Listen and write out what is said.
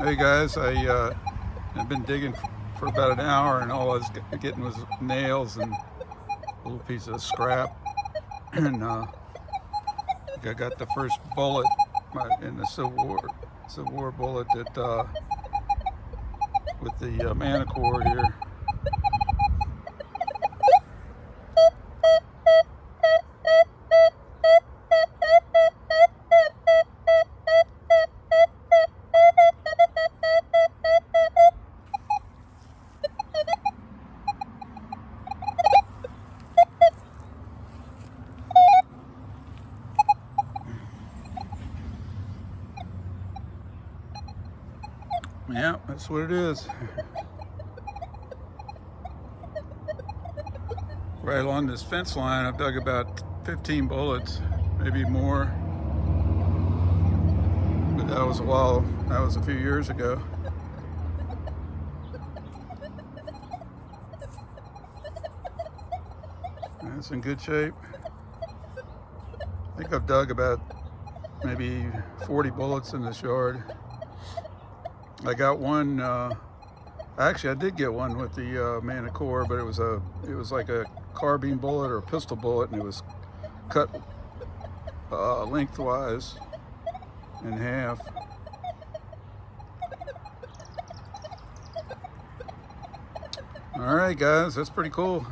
Hey guys, I've been digging for about an hour, and all I was getting was nails and a little piece of scrap. And I got the first bullet in the Civil War bullet that with the Manticore here. Yeah, that's what it is. Right along this fence line, I've dug about 15 bullets, maybe more. But that was a few years ago. It's in good shape. I think I've dug about maybe 40 bullets in this yard. I got one, actually I did get one with the Manticore, but it was like a carbine bullet or a pistol bullet, and it was cut lengthwise in half. All right guys, that's pretty cool.